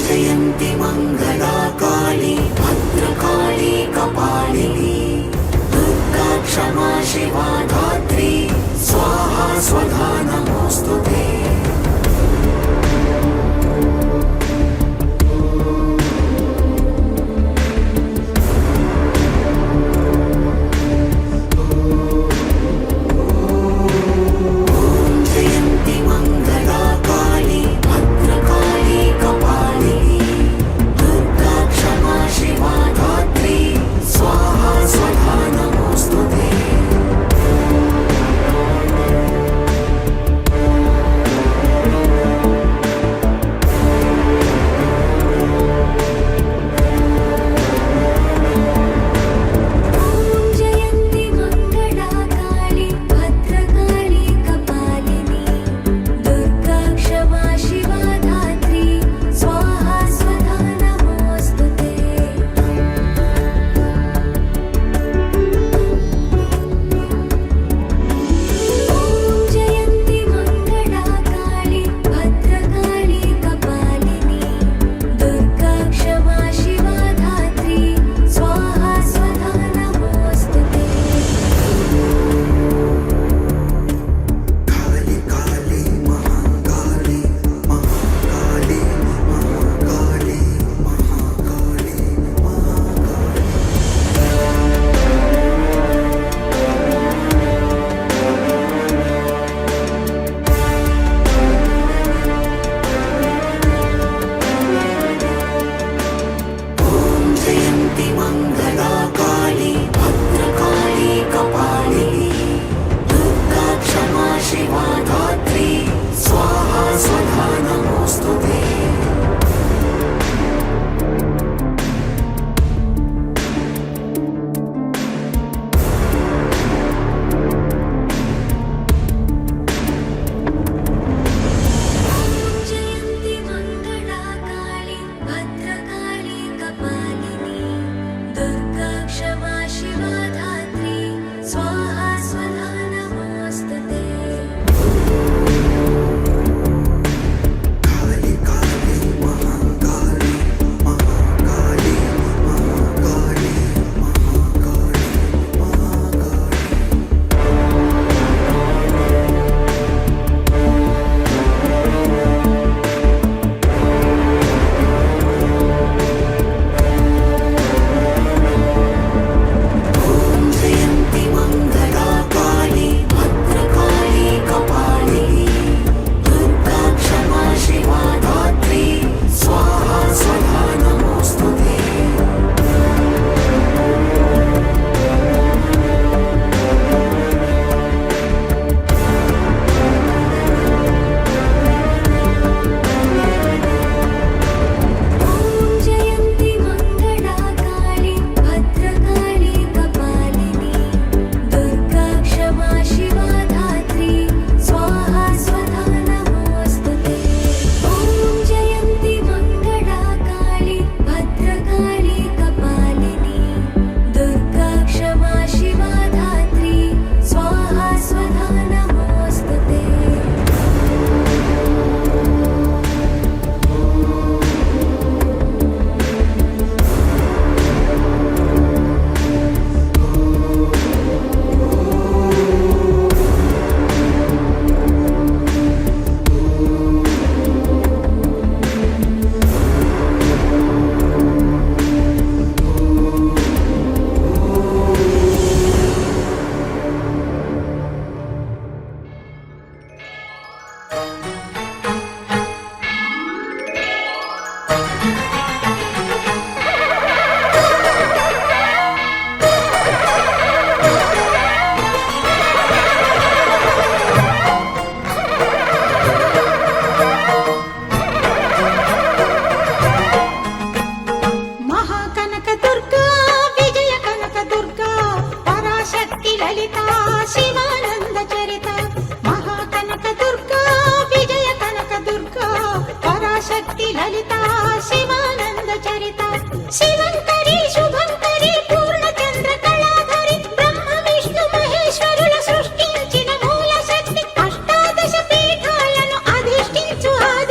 जयन्ति मंगला काली भद्रकाली कपालिनी दुर्गा क्षमा शिवा धात्री स्वाहा स्वधा नमोस्तुते।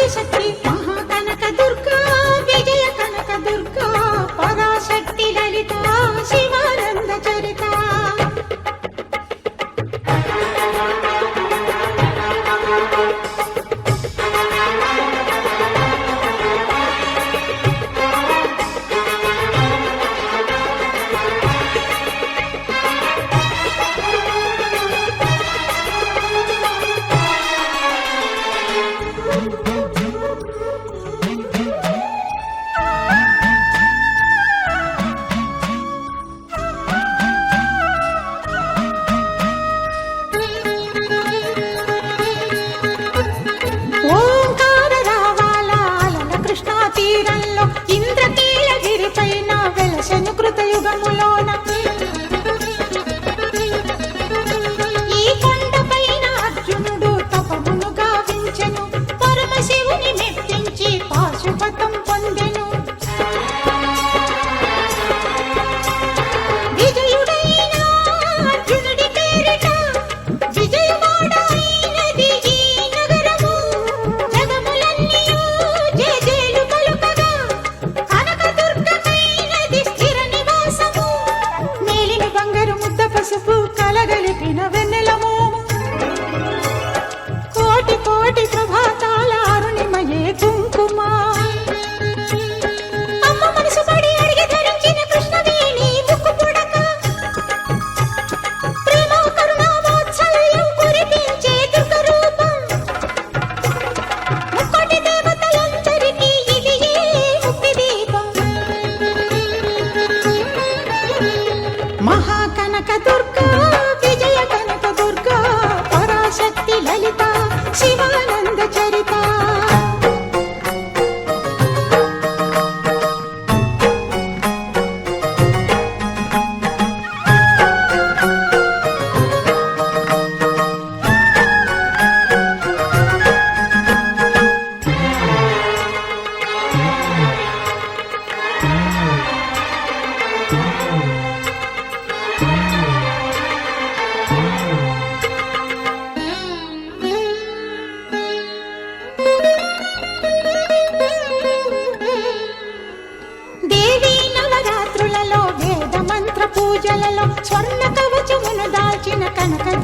శక్తి మహాకనక దుర్గా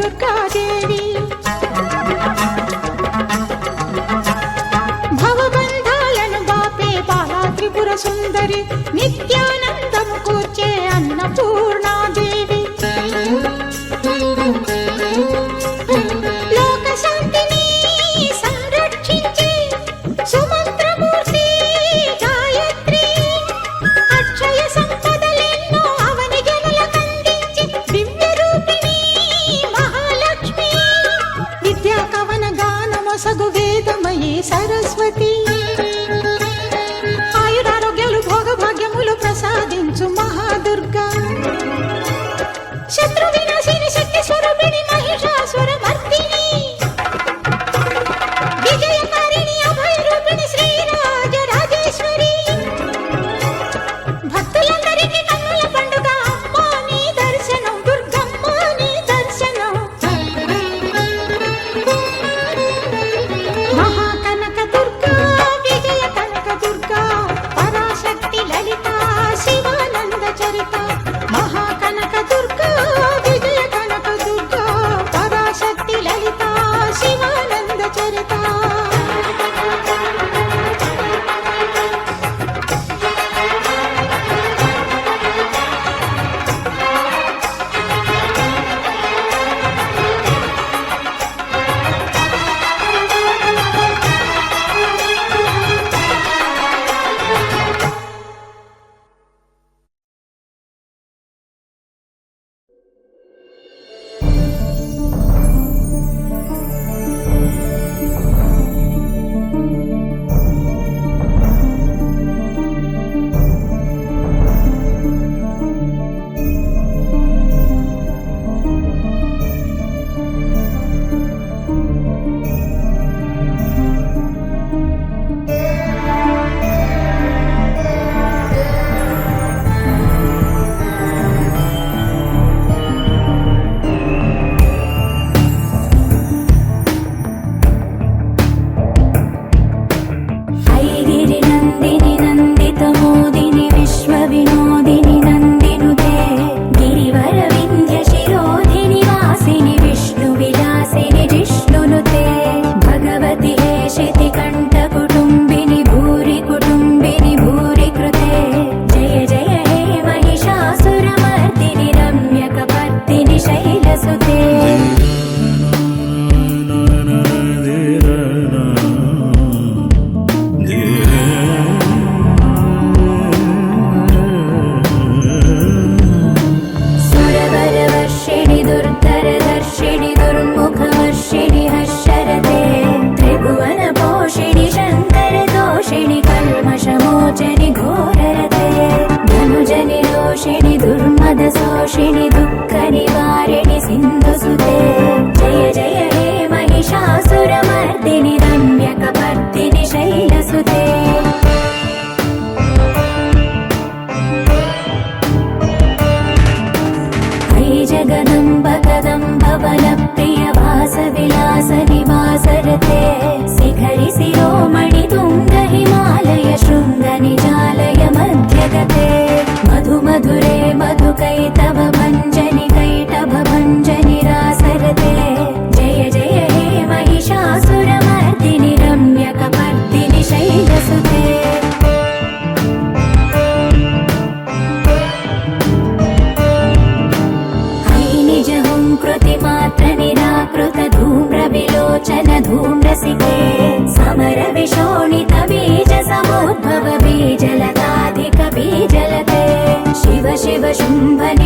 దుర్గాదేవి. భవబంధాలను బాపే బాలా త్రిపుర సుందరి, నిత్యానందము కూర్చే అన్నపూర్ణాదేవి. లోక శాంతిని సంరక్షించే సుమంత్రమూర్తి గాయత్రి, అక్షయ సంపదలెన్నో అవని జనులకందించే దివ్య రూపిణి మహాలక్ష్మి. విద్యా కవన గానమొసగు వేదమయీ సరస్వతి, ఆయురారోగ్యాలు భోగభాగ్యములు ప్రసాదించు మహాదుర్గా. శత్రు వినాశిని శక్తి స్వరూపిణి మహిషాసుర మర్దిని, విజయకారిణి అభయ రూపిణి శ్రీరాజ రాజేశ్వరి. భక్తులందరికీ కన్నుల పండుగ అమ్మా నీ దర్శనం, దుర్గమ్మ నీ దర్శనం. మహాకనక దుర్గా, విజయ కనక దుర్గా, పరాశక్తి లలిత శివానంద చరిత. మహాకనక దుర్గా, విజయ కనక దుర్గా, పరాశక్తి లలిత శివానంద చరిత.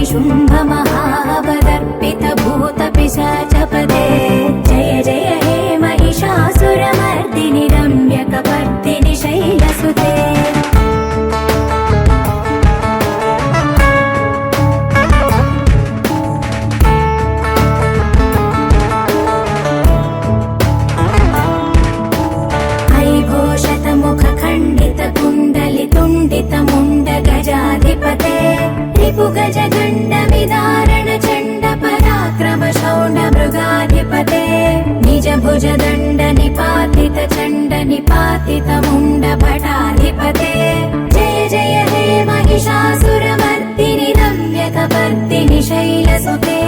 शुंभ महावदर्पित भूत पिशाचपदे जय जय हे महिषासुरमर्दिनि रम्यकपर्दिनि शैलसुते गज गंड विदारण चंड पराक्रम शौंड मृगाधिपते निज भुज दंड निपातित चंड निपातित मुंड भटाधिपते जय जय हे महिषासुरमर्दिनि रम्यकपर्दिनि शैलसुते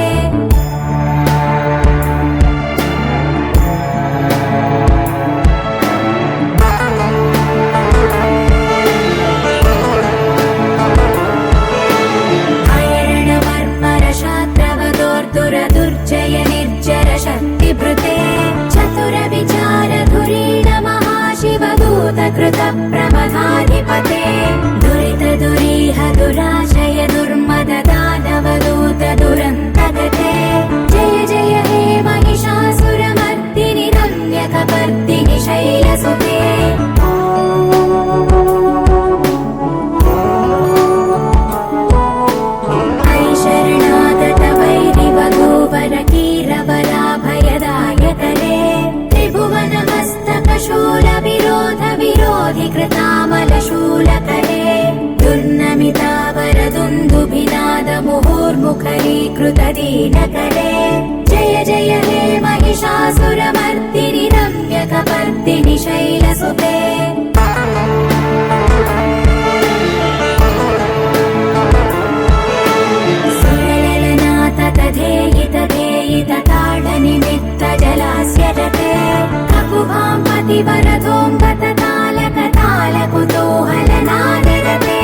दुर्गमधाधिपते दुरितदुरीह दुराशय दुर्मद दानवदूत दुरन्तगते जय जय हे महिषासुरमर्दिनि रम्यकपर्दिनि शैलसुते शूलकरे दुर्नमितावरदुन्दुभिनाद मुहुर्मुखरीकृतदीनकरे जय जय हे महिषासुरमर्दिनि रम्यकपर्दिनि शैलसुते सुरललनाथ तथेयित धेयित ताडनिमित्त जलास्यरते ककुभां पतिवरधोऽम्बत कुतूहलनादरते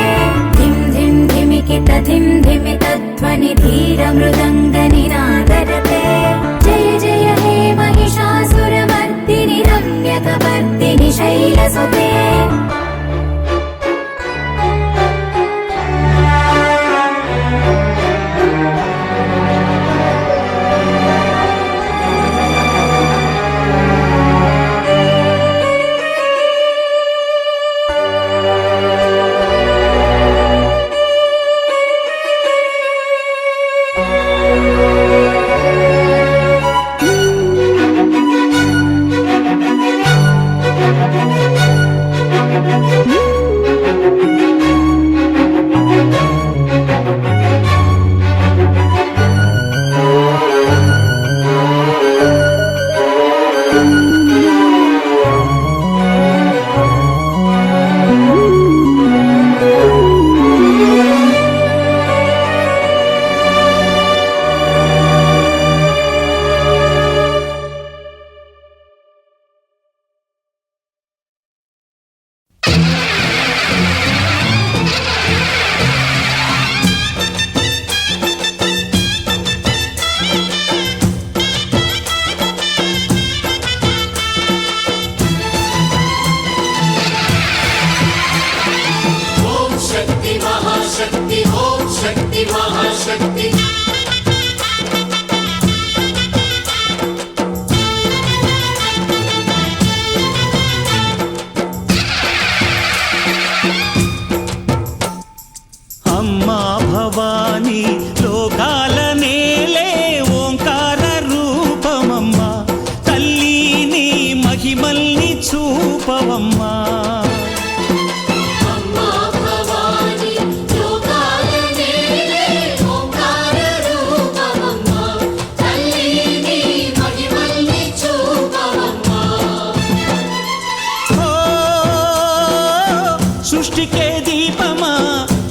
धिं धिं धिमिकित धिं धिमितध्वनि धीरमृदङ्गनिनादरते जय जय हे महिषासुरमर्दिनि रम्यकपर्दिनि शैलसुते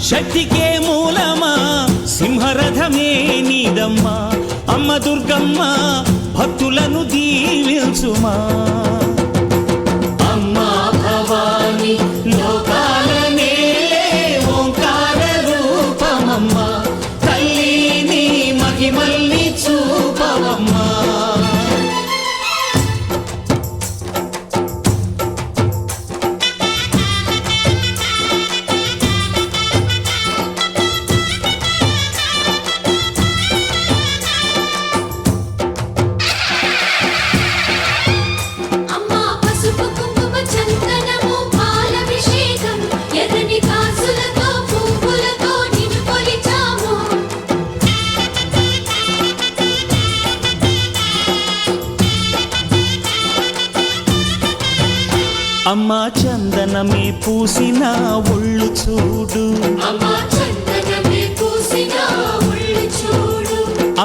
శక్తికే మూలమా సింహరథమే నీదమ్మా అమ్మ దుర్గమ్మ భక్తులను దీవించుమా అమ్మా భవాని లోకాల నేలే ఓంకార రూపమమ్మా తల్లి నీ మహిమల్ని చూపవమ్మా అమ్మా చందనమే పూసిన ఒళ్ళు చూడు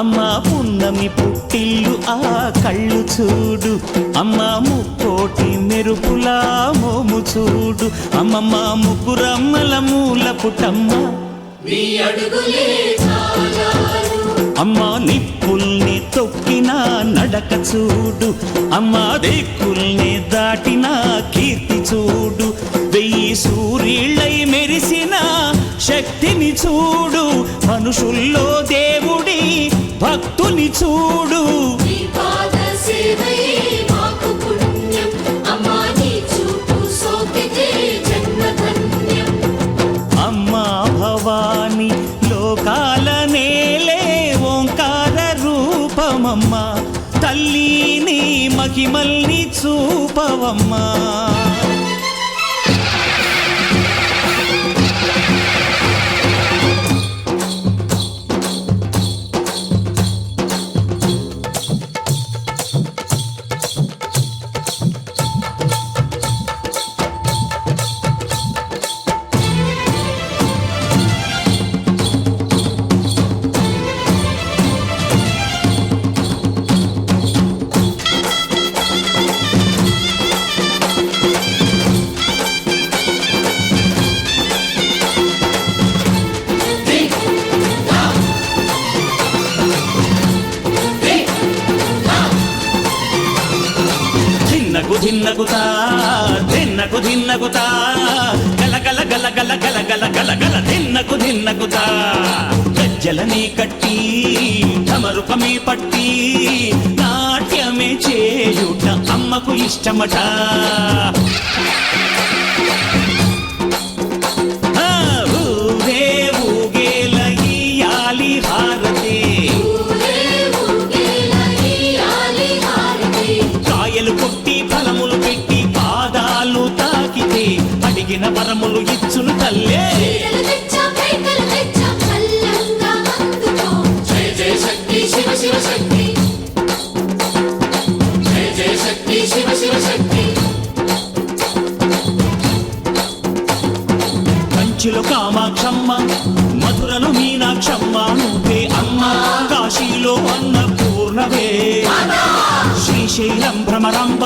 అమ్మా పున్నమి పుట్టిల్లు ఆ కళ్ళు చూడు అమ్మా ముక్కోటి మెరుపులా మోము చూడు అమ్మమ్మ ముగ్గురమ్మల మూల పుటమ్మ అమ్మా నిప్పుల్ని తొక్కిన నడక చూడు అమ్మా దిక్కుల్ని దాటిన కీర్తి చూడు 1000 సూర్యులై మెరిసిన శక్తిని చూడు మనుషుల్లో దేవుడి భక్తుని చూడు జన్మ చూపవమ్మా. ధిన్నగుతా ధిన్నకు ధిన్నగుతా గల గల గల గల గల గల గల గల ధిన్నగుతా గజ్జలని కట్టి ఢమరుకమే పట్టి నాట్యమే చేయుట అమ్మకు ఇష్టమట. ఊరే ఊగేల ఇయ్యాలి హారతి, కాయలు కొట్టి ఫలములు పెట్టి పాదాలు తాకితే అడిగిన వరములు ఇచ్చును తల్లే. జయ జయ శక్తి శివ శివ శక్తి, జయ జయ శక్తి శివ శివ శక్తి. కంచిలో కామాక్షమ్మ, మధురలో మీనాక్షమ్మ నువ్వే అమ్మ, కాశీలో అన్నపూర్ణవే, శ్రీశైలం భ్రమరాంబ,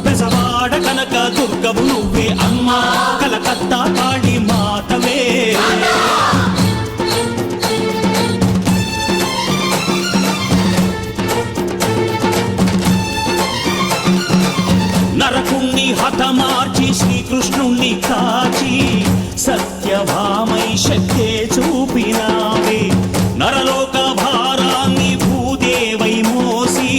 బెజవాడ కనక దుర్గవు నువ్వే అమ్మ, కలకత్తా కాళీ మాతవే. నరకుణ్ణి హతమార్చి శ్రీకృష్ణుణ్ణి కాచి సత్యభామై శక్తే చూపినావే, నరలోక భారాన్ని భూదేవై మోసి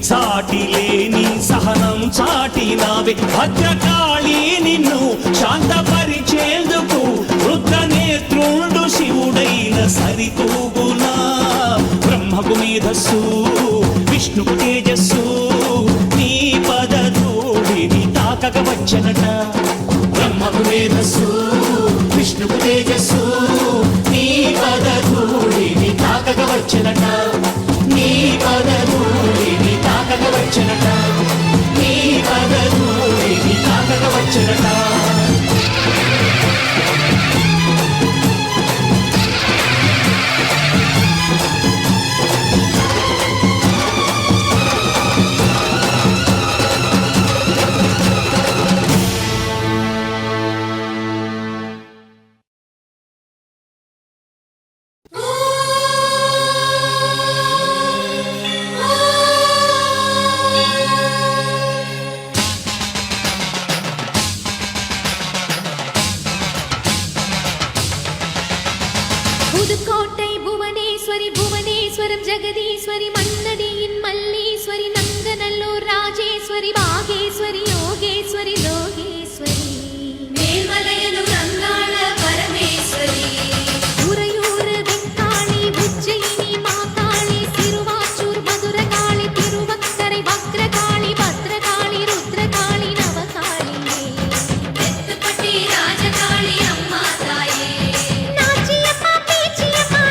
సాటి లేని సహనం చాటినావే. భద్రకాళి నిన్ను శాంతపరిచేందుకు రుద్రనేత్రుండు శివుడైన సరితూగునా. బ్రహ్మకు మేధస్సు విష్ణుకు తేజస్సు నీ పదధూళిని తాకక వచ్చనట. బ్రహ్మకు మేధస్సు విష్ణుకు తేజస్సు నీ పదధూళిని తాకక వచ్చనట. నీ పదధూళిని తాకక వచ్చనట. నీ పదధూళిని తాకక వచ్చనట. புதுக்கோட்டை புவனேஸ்வரி புவனேஸ்வரம் ஜெகதீஸ்வரி மன்னடியின் மல்லீஸ்வரி நங்கநல்லூர் ராஜேஸ்வரி பாகேஸ்வரி யோகேஸ்வரி லோகேஸ்வரி மேல்மலையனூர் அங்காள பரமேஸ்வரி உறையூர் வெங்காளி உஜ்ஜயினி மாகாளி திருவாச்சூர் மதுரகாளி திருவக்கரை வக்ரகாளி பத்ரகாளி ருத்ரகாளி நவகாளியே பெத்துப்பட்டி ராஜகாளி அம்மா தாயே நாச்சியம்மா பேச்சியம்மா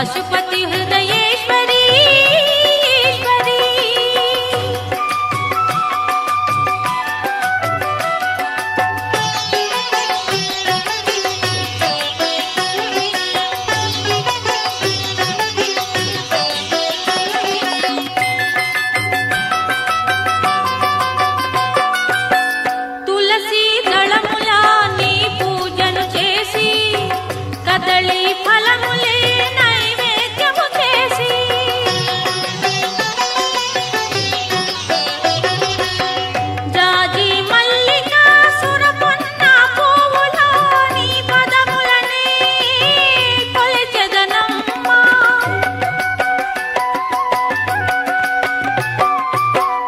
పశుపతి హృదయేశ్వరి ఈశ్వరి. తులసి దళములా నీ పూజను చేసి కదళి ఫలములే నైవేద్యము చేసి జాజి మల్లిక సురపొన్న పువ్వులో నీ పదములనే కొలిచెదనమ్మా.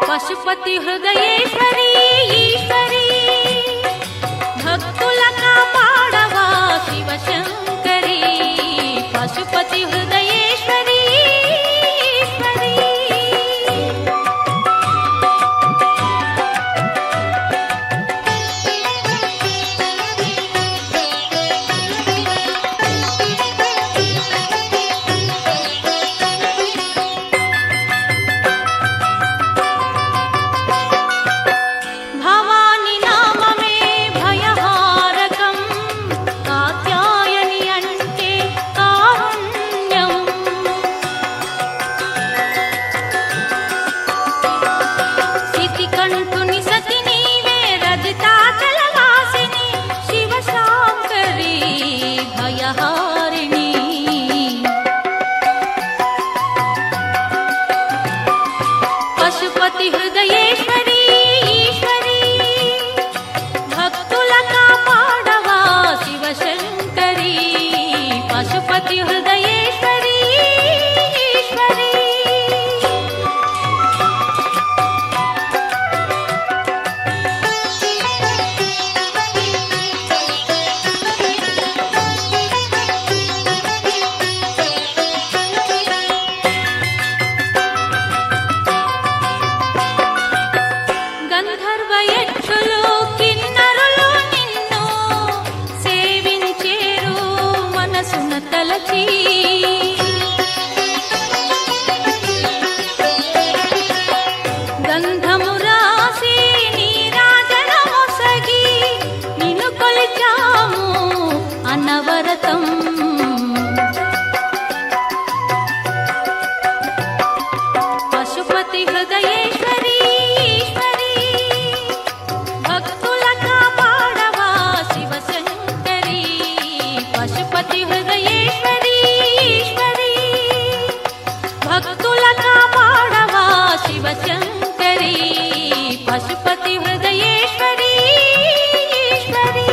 పశుపతి హృదయేశ్వరి ఈశ్వరి భక్తుల కాపాడవా శివశంకరి. పశుపతి హృదయేశ్వరి ఈశ్వరి. భవాని నామమే భయహారకం కాత్యాయని అంటే కారుణ్యం. సితికంఠుని సతి నీవే రజితాచల వాసిని శివశాంకరి భయహారిణి. పశుపతి హృదయేశ్వరి ఈశ్వరి భక్తుల కాపాడవా శివశంకరి. పశుపతి హృదయేశ్వరి ఈశ్వరి. గంధర్వ యక్షులు కిన్నరులు నిన్ను సేవించేరు మనసున తలచి. గంధము రాసి నీరాజన మొసగి నిన్ను కొలిచాము అనవరతం. పశుపతి హృదయేశ్వరి ఈశ్వరి భక్తుల కాపాడవా శివశంకరి. పశుపతి హృదయేశ్వరి ఈశ్వరి భక్తుల కాపాడవా శివశంకరి. పశుపతి హృదయేశ్వరి ఈశ్వరి.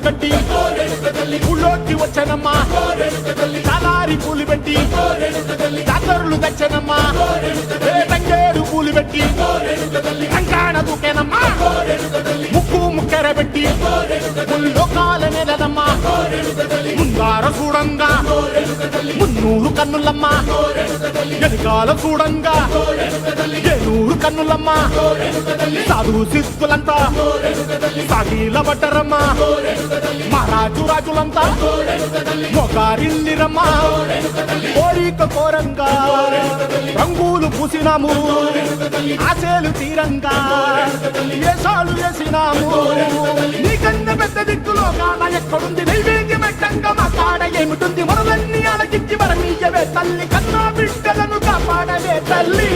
కట్టి ఊళ్ళోకి వచ్చనమ్మా చాలారి పూలు పెట్టి జాతరులు తెచ్చనమ్మా తంగేడు పూలు పెట్టి కంకాణ దూకేనమ్మా ముక్కు ముక్కెర పెట్టి ముల్లోకాల నెలదమ్మా ముందార చూడంగా మున్నూరు కన్నులమ్మా వెనకాల చూడంగా ఏనూరు కన్నులమ్మా సాధు శిస్తులంతా సాగిల బట్టరమ్మా మహారాజు రాజులంతా మొగారిల్లిరమ్మా కోరిక కోరంగా రంగులు పూసినాము ఆశలు తీరంగా ఏసాలు వేసినాము నీకన్నా పెద్ద దిక్కులో కాన ఎక్కడుంది నైవేద్యం పెట్టంగా మా కాడ ఏమిటుంది మనలన్నీ అలకించి వరమీయవే తల్లి కన్నా బిడ్డలను కాపాడవే తల్లి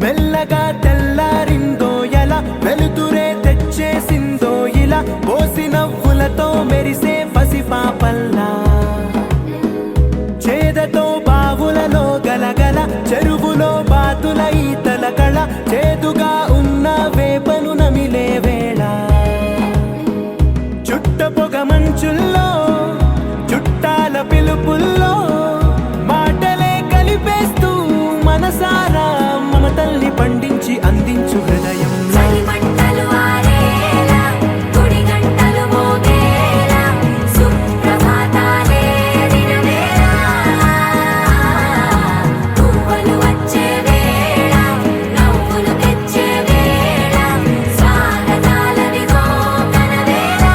మెల్లగా తెల్లారిందో ఎలా వెలుతురే తెచ్చేసిందో ఇలా పోసి నవ్వులతో మెరిసే పసిపాపల్లా చేదతో బావులలో గలగల చెరువులో బాతుల ఈతల కళ చేదుగా ఉన్న వేపను నమిలే వేళ చుట్ట పొగ మంచుల్లో చుట్టాల పిలుపుల్లో మాటలే కలిపేస్తూ మనసారా మమతల్ని పండించి అందించు హృదయం చలిమంటలు ఆరేలా గుడి గంటలు మోగేలా సుప్రభాతాలే దినవేళ పువ్వులు వచ్చే వేళ నవ్వులు తెచ్చే వేళ స్వాగతాలవిగో కనవేళ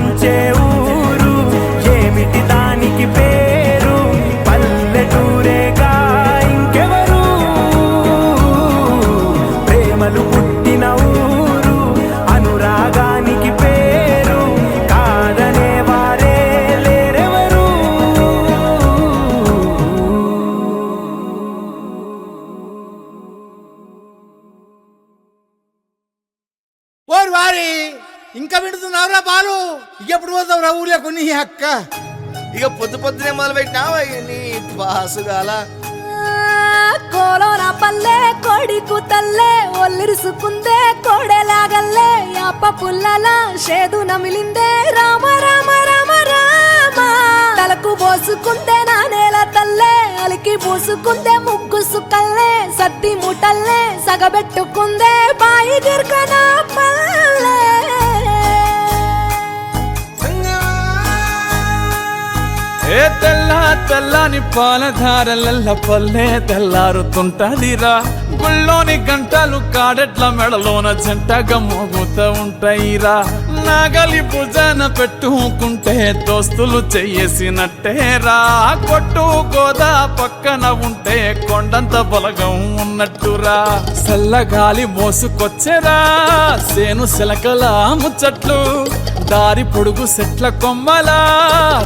పంచే ఊరు ఏమిటి దానికి పేరు పల్లెటూరేగా ఇంకెవరు ప్రేమలు పుట్టిన ఊరు అనురాగానికి పేరు కాదనే వారే లేరెవరు ఓరు వారి ఇంకా వింటున్నావురా బాలు ఎప్పుడు పోతావు రా ఊర్లో కొన్ని అక్క ఇక పొద్దునే మొదలు పెట్టినావా నీ బాసుగాల కోలోన పల్లె కోడి కూతల్లే ఒల్లిరుసుకుందే కోడెలాగల్లే యాప పుల్లల షేదు నమిలిందే రామ రామ రామ రామ తలకు పోసుకుందే నా నేల తల్లే అలికి పూసుకుందే ముగ్గు సుక్కల్లే సత్తి ముటల్లే సగబెట్టుకుందే బాయి గిర్కన పల్లె ఏ తెల్లని పాలధారలల్ల పల్లె తెల్లారుతుంటదిరా గుళ్ళోని గంటలు కాడెట్ల మెడలోన జంటగా మోగుతూ ఉంటాయిరా నాగలి భుజాన పెట్టుకుంటే దోస్తులు చెయ్యేసినట్టేరా కొట్టు గోదా పక్కన ఉంటే కొండంత బలగం ఉన్నట్టురా చల్లగాలి మోసుకొచ్చెరా సేను శిలకల ముచ్చట్లు దారి పొడుగు సెట్ల కొమ్మలా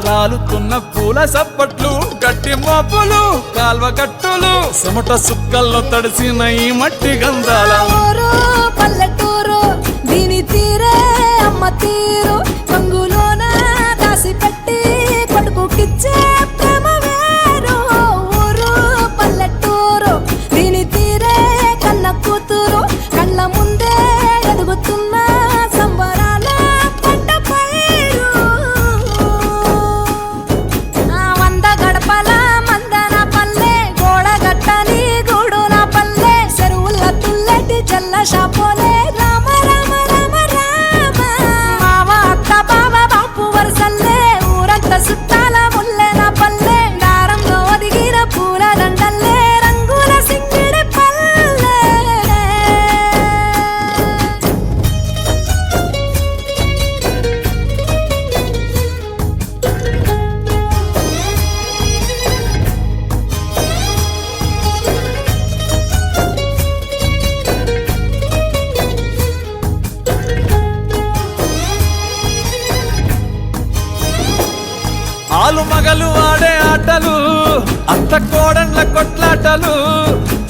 రాలుతున్న పూల సప్పట్లు గట్టి మోపులు కాల్వ గట్టులు చెమట సుక్కల్లో తడిసిన ఈ మట్టి గంధాల ఊరు పల్లెటూరు దీని తీరే అమ్మ తీరు కంగులోన దాసి పెట్టి కొడుకుకిచ్చే ప్రేమ వేరు ఊరు పల్లెటూరు దీని తీరే కన్న కూతురు కళ్ళ ముందే ఎదుగుతున్న సంబరాల పంట పైరు వంద గడపల మందన పల్లె గోడ గట్టని గూడున పల్లె చెరువుల తుల్లెటి జల్ల షాపోలే రామ రామ రామ రామ మావ అత్త బావ బాపు వరసల్లే ఊరంత సుట్టాల ముల్లెన పల్లె దారంలో ఒదిగిన పూల దండల్లే రంగుల సింగిడి పల్లె ఆలు మగలు ఆడే ఆటలు అత్త కోడన్ల కొట్లాటలు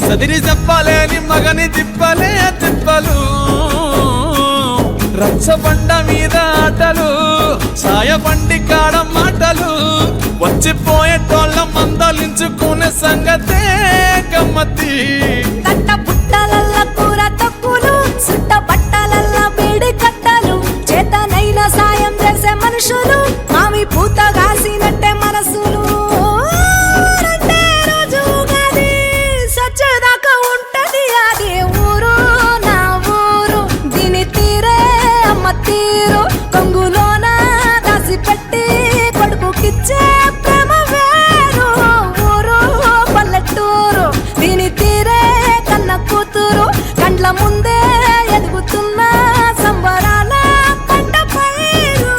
సదిరి చెప్పలేని మగని తిప్పలే తిప్పలు రచ్చబండ మీద ఆటలు సాయబండి కాడ మాటలు వచ్చిపోయేటోళ్ళ మందలించుకునే సంగతే గమ్మతి కట్ట పుట్టలల్ల కూర తక్కులు సుట్ట బట్టలల్ల వేడి కట్టలు చేతనైన సాయం చేసే మనుషులు మామి పూత కాసినట్టే మనసులు రెండే రోజు ఉగాది సచ్చేదాకా ఉంటది అది ఊరు నా ఊరు దీని తీరే అమ్మ తీరు కొంగులోన దాసి పెట్టి కొడుకుకిచ్చే ప్రేమ వేరు ఊరు పల్లెటూరు దీని తీరే కన్న కూతురు కండ్ల ముందే ఎదుగుతున్న సంబరాల పంట పైరు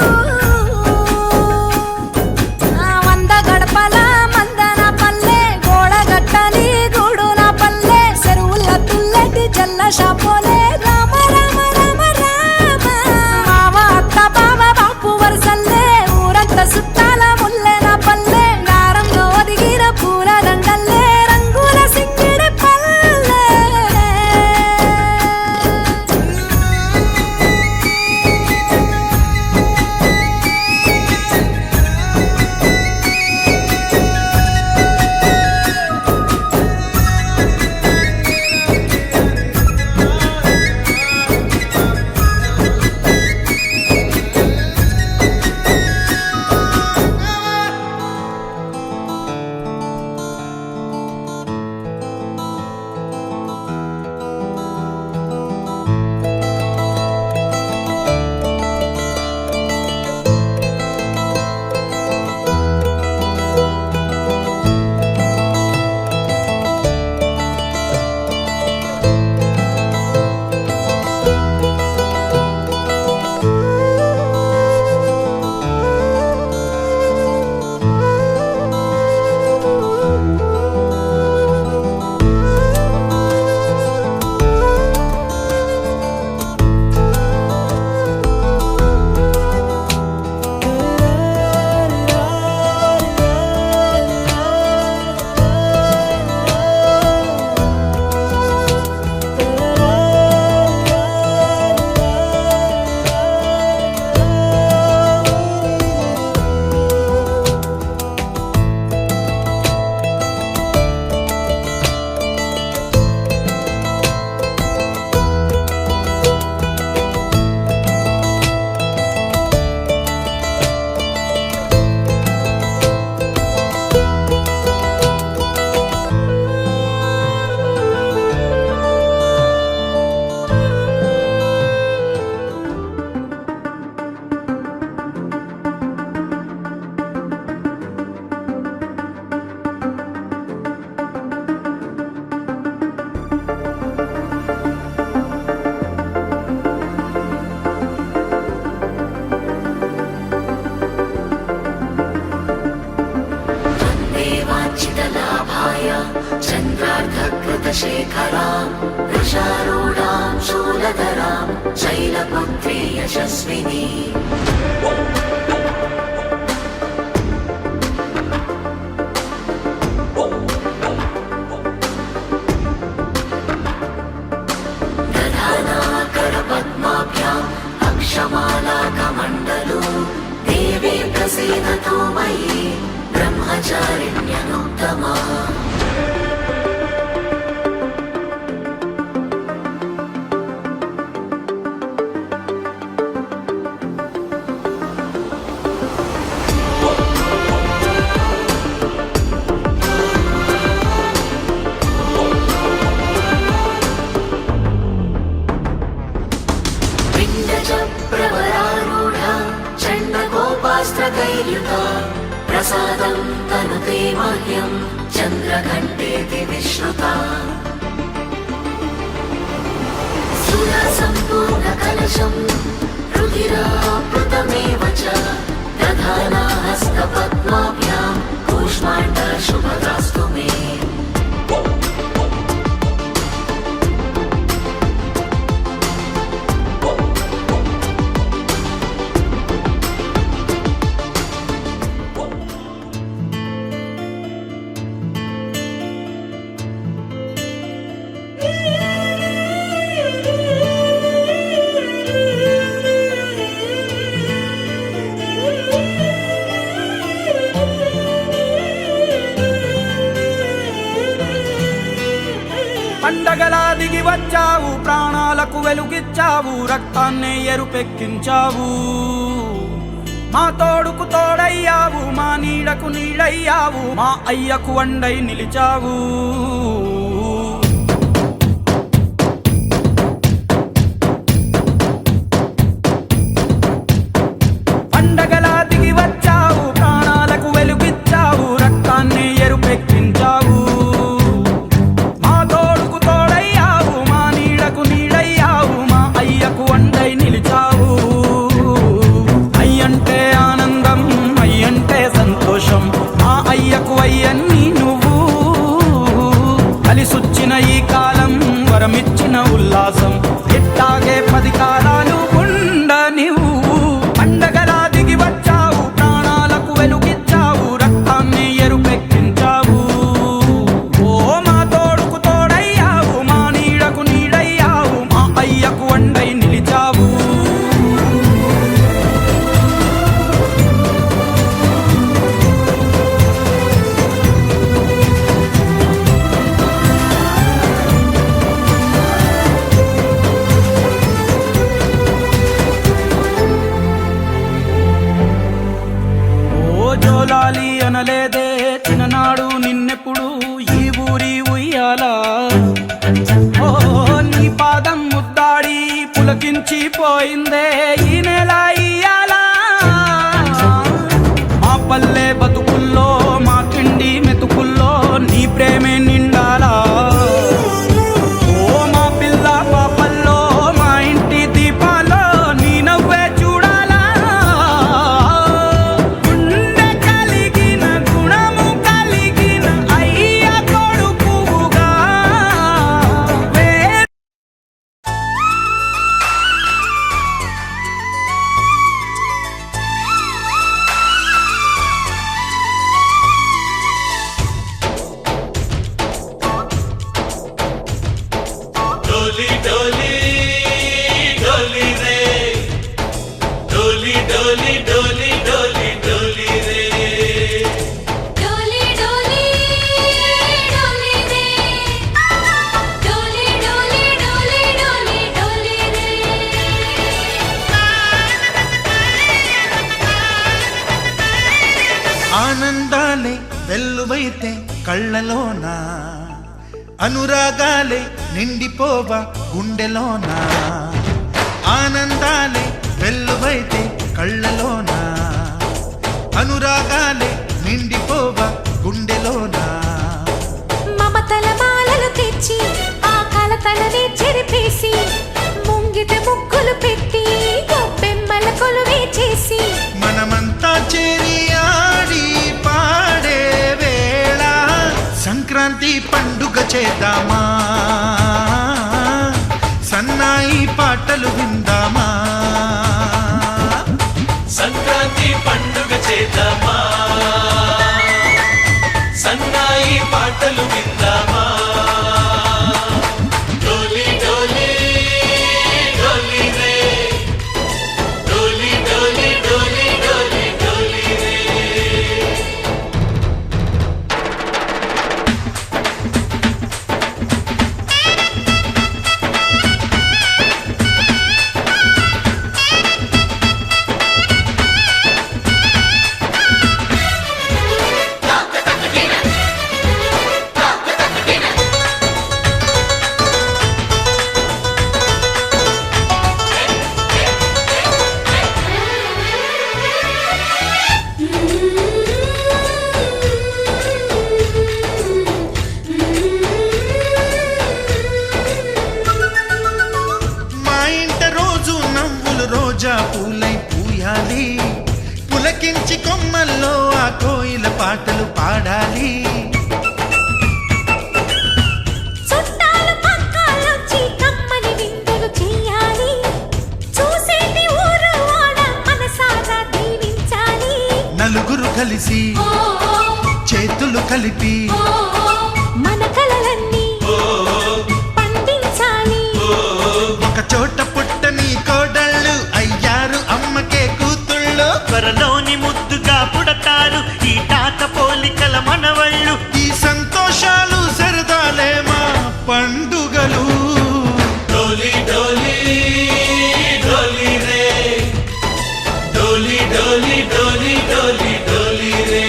चन्द्रशेखरां वृषारूढां शूलधरां शैलपुत्री यशस्विनी दधानाकरपद्माभ्याम् अक्षमालाकमण्डलो देवी प्रसीदतु मयि ब्रह्मचारिण्यनुत्तमा प्रवरारूढा चण्डकोपास्त्रकैर्युता प्रसादं तनुते मह्यं चन्द्रघण्टेति विश्रुता सुरसम्पूर्णकलशं रुधिराप्लुतमेव च दधाना हस्तपद्माभ्यां कूष्माण्डशुभदास्तु मे పండగలా దిగి వచ్చావు, ప్రాణాలకు వెలుగిచ్చావు, రక్తాన్నే ఎరుపెక్కించావు. మా తోడుకు తోడయ్యావు, మా నీడకు నీడయ్యావు, మా అయ్యకు వండై నిలిచావు. పండగలా దిగి వచ్చావు, ప్రాణాలకు వెలుగిచ్చావు, రక్తాన్నే ఎరుపెక్కించావు. వండై నిలిచావు. అయ్యంటే ఆనందం, అయ్యంటే సంతోషం, మా అయ్యకు అయ్యన్ని నువ్వు. కలిసొచ్చిన ఈ కాలం వరమిచ్చిన ఉల్లాసం, ఇట్టాగే 10 కాలాలు ఉండ నువ్వు. పండగలా దిగి వచ్చావు, ప్రాణాలకు వెలుగిచ్చావు, రక్తాన్ని ఎరుపెక్కించావు. ఓ మా తోడుకు తోడయ్యావు, మా నీడకు నీడయ్యావు, మా అయ్యకు వండై నిలిచావు. జోలాలి అనలేదే చిన్ననాడు నిన్నెప్పుడు ఈ ఊరి ఉయ్యాలా. ఓ నీ పాదం ముద్దాడి పులకించి పోయిందే ఈ నెల ఇయ్యాలా. మా పల్లె బతుకుల్లో, మా తిండి మెతుకుల్లో నీ ప్రేమే నిండాలా. ఓ మా పిల్ల పాపల్లో, మా ఇంటి దీపాల్లో నీ నవ్వే చూడాలా. గుండె కలిగిన గుణము కలిగిన అయ్య కొడుకుగా डोली डोली डोली रे, डोली डोली डोली डोली डोली रे, डोली डोली डोली रे, डोली डोली डोली डोली डोली रे. ఆనందాలే వెల్లువైతే కళ్ళలోన, అనురాగాలే నిండిపోవ గుండెలోన. ఆనందాలే వెల్లువైతే కళ్ళలోన, అనురాగాలే నిండిపోవ గుండెలోన. మమతల మాలలు తెచ్చి ఆ కలతలని చెరిపేసి, ముంగిట ముగ్గులు పెట్టి గొప్పెమ్మల కొలువే చేసి, మనమంతా చేరి ఆడి పాడే వేళ సంక్రాంతి పండుగ చేద్దామా. కొమ్మల్లో ఆ కోయిల పాటలు పాడాలి. చుట్టాలు పక్కాలొచ్చి కమ్మని విందులు చెయ్యాలి. చూసేటి ఊరు వాడ మనసారా దీవించాలి. నలుగురు కలిసి చేతులు కలిపి మన కలలన్నీ పండించాలి. ఒక చోట పుట్టని కోడళ్ళు అయ్యారు అమ్మకే కూతుళ్ళు. త్వరలోని ముద్దుగా పుడతారు ఈ తాత పోలికల మనవళ్ళు. ఈ సంతోషాలు సరదాలే మా పండుగలు. డోలి డోలి డోలి రే డోలి డోలి డోలి డోలి డోలి రే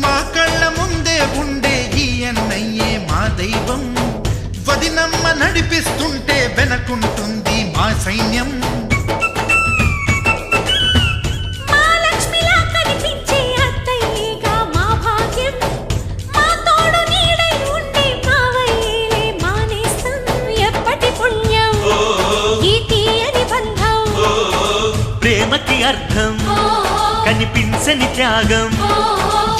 మా కళ్ళ ముందే ఉండే ఈ అన్నయ్యే మా దైవం. వదినమ్మ నడిపిస్తుంటే వెనకుంటుంది మా సైన్యం. మా లక్ష్మిలా కనిపించే అత్తయ్యేగా మా భాగ్యం. మా తోడు నీడై ఉండే మావయ్యేలే మా నేస్తం. ఎప్పటి పుణ్యం ఈ తీయని బంధం. ప్రేమకి అర్థం కనిపించని త్యాగం.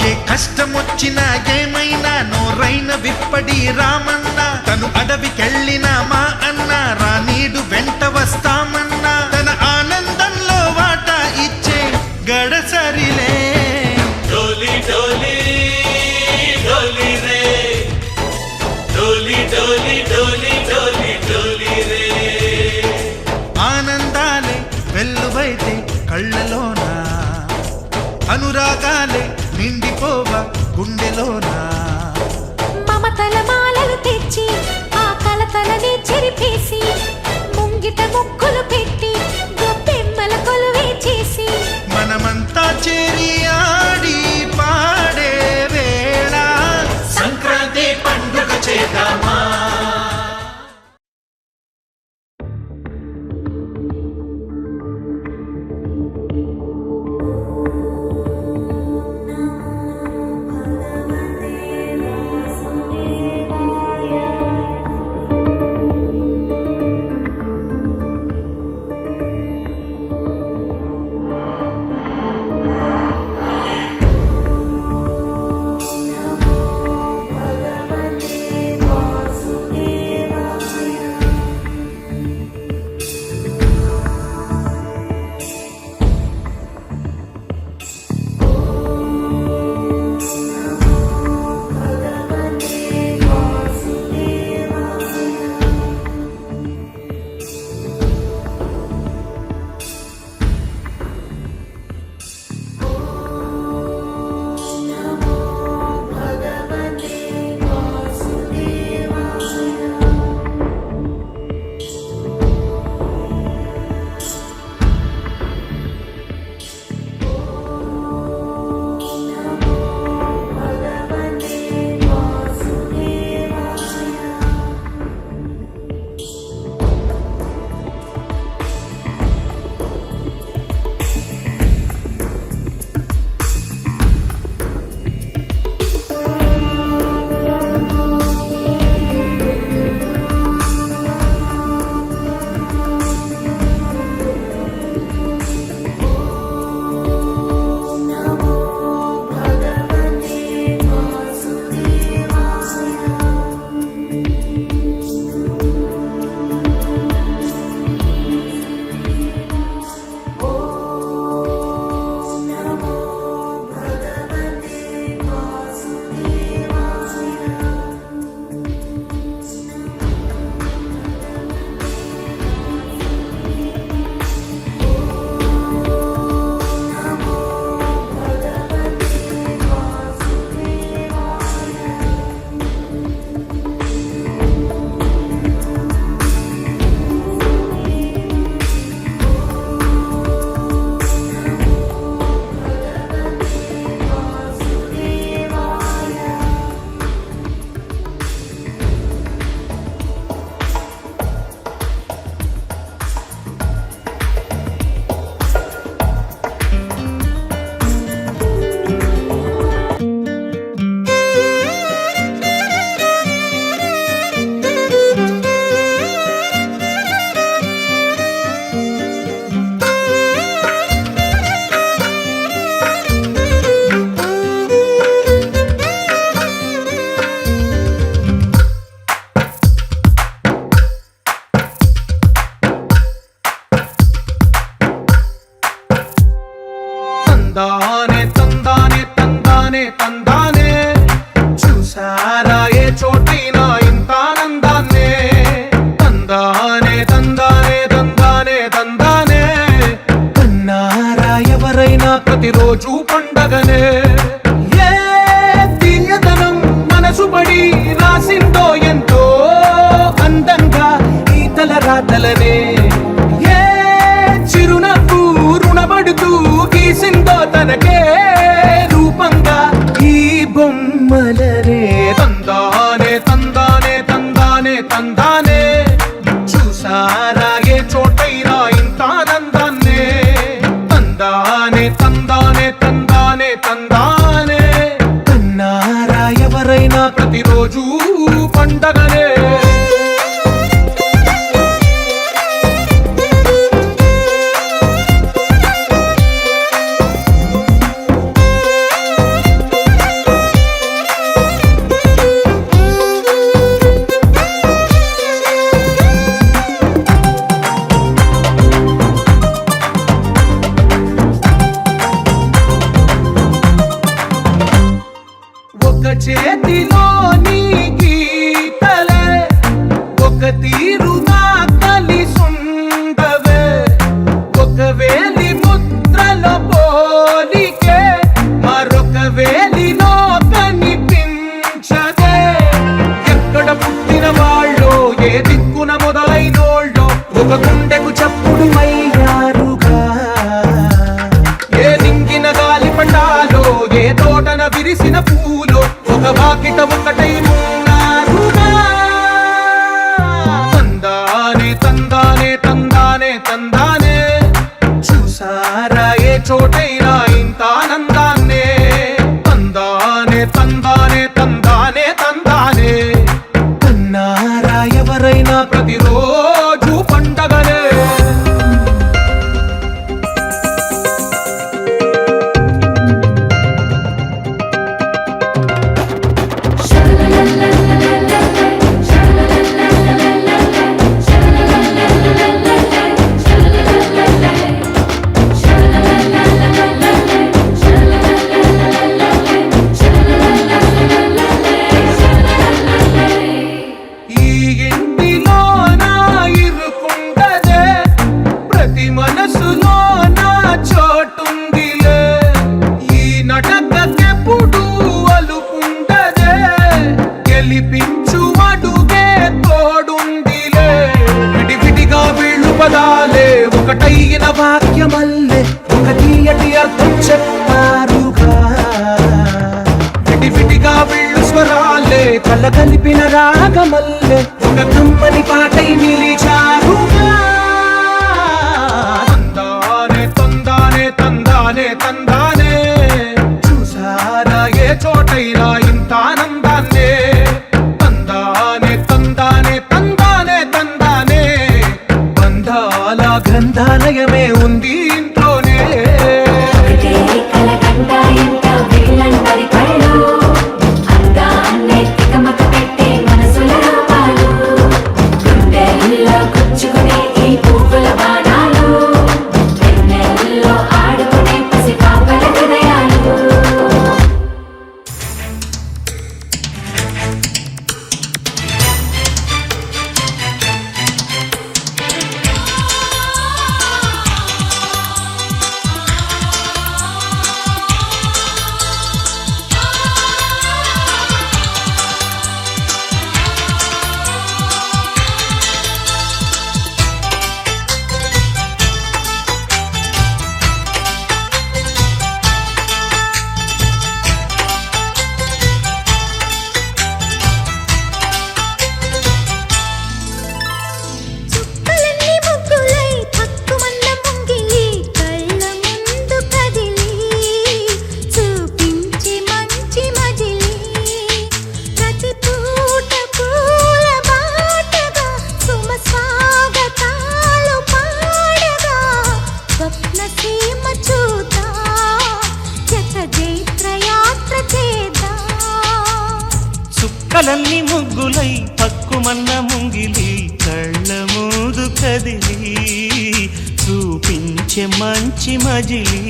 ఏ కష్టమొచ్చినా ఏమైనా నోరైన విప్పడి రామన్న. తను అడవికెళ్ళిన మా అన్న రానీడు వెంట వస్తామన్నా. తన ఆనందంలో వాటా ఇచ్చే గడసరిలే. డోలి డోలి డోలి రే డోలి డోలి డోలి డోలి డోలి రే ఆనందాలే వెల్లువైతే కళ్ళలోన, అనురాగాలే నిండిపోవ గుండెలోనా. మమతల మాలలు తెచ్చి ఆ కలతలని చెరిపేసి ముంగిట ముక్కులు పెట్టి గొప్పెమ్మల కొలువే చేసి మనమంతా చేరి ఆడి పాడే వేళ సంక్రాంతి పండుగ చేద్దామా. తందానే తందానే తందానే తందానే చూసారా ఏ చోటైనా ఇంత ఆనందాన్నే తందానే తందానే తందానే తందానే అన్నారా ఎవరైనా ప్రతిరోజు పండగనే ఏ తీయదనం మనసు పడి రాసిందో ఎంతో అందంగా ఈ తలరాతలనే ఏ చిరునవ్వు రుణపడుతూ గీసిందో తనకే రూపంగా ఈ బొమ్మలనే తందానే తందానే తందానే తందానే చూసారా ఏ చోటైనా ఇంత ఆనందాన్నే తందానే తందానే తందానే తందానే అన్నారా ఎవరైనా ప్రతిరోజు పండగనే ఒక చేతిలో నీ గీతలే ఒక తీరుగా కలిసుండవే ఒక వేలి ముద్రల పోలికే మరొక వేలిలో కనిపించదే ఎక్కడ పుట్టిన వాళ్ళో ఏ దిక్కున మొదలైనోళ్ళో ఒక గుండెకు చప్పుడు అయ్యారుగా ఏ నింగిన గాలి పటాలో ఏ తోటన విరిసిన పూలో ఒక వాకిట ఒకటై ఉన్నారుగా తందానే తందానే తందానే తందానే చూసారా ఏ చోటైనా ఇంత ఆనందాన్నే తందానే తందానే తందానే తందానే అన్నారా ఎవరైనా ప్రతిరోజు పండగనే ఈ ఇంటిలో నా ఇరుకుండదే ప్రతి మనసులో నా చోటుందిలే ఈ నటకెప్పుడు అలుపుండదే గెలిపించు అడుగే తోడుందిలే విడివిడిగా వీళ్ళు పదాలే ఒకటైన వాక్యమల్లే ఒక తీయటి అర్థం చెప్పారుగా విడివిడిగా వీళ్ళు స్వరాలే కళ్ళ కలిపిన రాగమల్లే ఒక కమ్మని పాటై నిలిచారుగా తందానే తందానే తందానే తందానే చూసారా ఏ చోటైనా ఇంత ఆనందాన్నే తందానే తందానే తందానే తందానే బంధాల గ్రంథాలయమే ఉంది ఇంట్లోనే ఒకటే కలకండ ఎంత వీళ్ళందరి కళ్ళు అందాన్నే తికమక పెట్టే మనసుల రూపాలు గుండెల్లో గుచ్చుకునే ఈ పువ్వుల బాణాలు వెన్నెల్లో ఆడుకునే పసిపాపల హృదయాలు చుక్కలన్నీ ముగ్గులై తక్కువన్న ముంగిలి కళ్ళ ముందు కదిలి చూపించి మంచి మజిలి ప్రతి పూట పూల బాటగా సుమ స్వాగతాలు పాడగా స్వప్న సీమ చూద్దా జత జైత్ర యాత్ర చేద్దా చుక్కలన్నీ ముగ్గులై పక్కుమన్న ముంగిలి కళ్ళ మూదు కదిలి చూపించే మంచి మజిలీ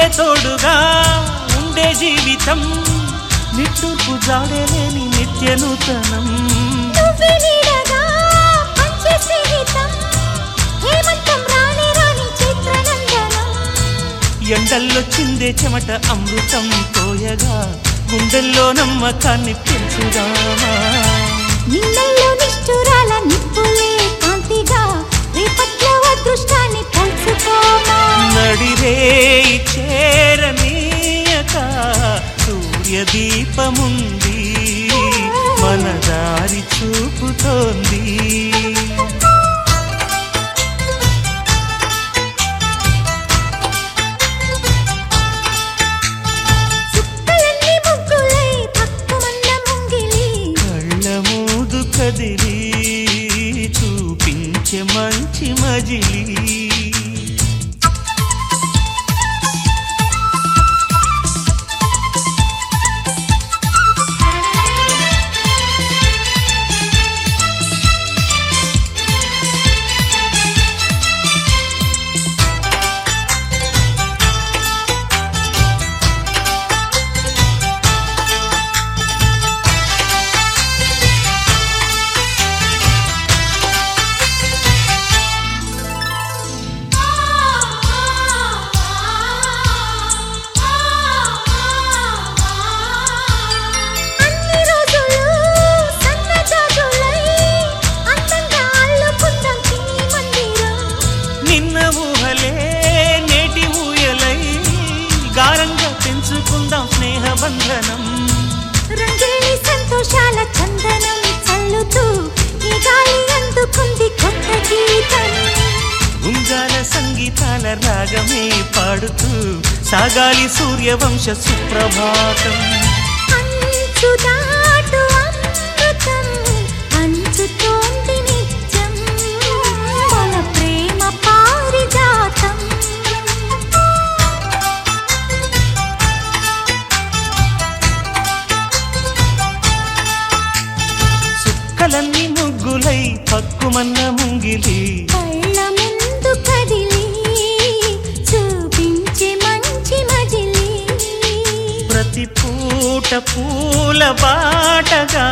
నువ్వే తోడుగా ఉండే జీవితం నిట్టూర్పు జాడలేని నిత్య నూతనం నువ్వే నీడగా పంచే స్నేహితం హేమంతం రాని రాని చైత్రనందనం ఎండల్లో చిందే చెమట అమృతం పోయగా గుండెల్లో నమ్మకాన్ని పెంచుదామా నిన్నల్లో నిష్ఠురాల నిప్పులే కాంతిగా రేపట్లో అదృష్టాన్ని పంచుకోమా నడిరే చేరనీయక సూర్యదీపముంది మన దారి చూపుతోంది చుక్కలన్నీ ముగ్గులై పక్కమన్న ముంగిలి కళ్ళ మూదు కదిలి చూపించే మంచి మజిలీ అన్ని రోజులు సన్నజాజులై అందంగా అల్లుకుందాం చిన్ని మందిరం నిన్న ఊహలే నేటి ఊయలై గారంగా పెంచుకుందాం స్నేహబంధనం రంగేలి సంతోషాల చందనం చల్లుతూ ఈ గాలి అందుకుంది కొత్త గీతం ఉంగాల సంగీతాల రాగమే పాడుతూ సాగాలి సూర్యవంశ సుప్రభాతం అంచు దాటు అమృతం అంచుతోంది నిత్యం మన ప్రేమ పారిజాతం చుక్కలన్నీ ముగ్గులై పక్కుమన్న ముంగిలి కళ్ళ ముందు కదిలి చూపించే మంచి మజిలీ ప్రతి పూట పూల బాటగా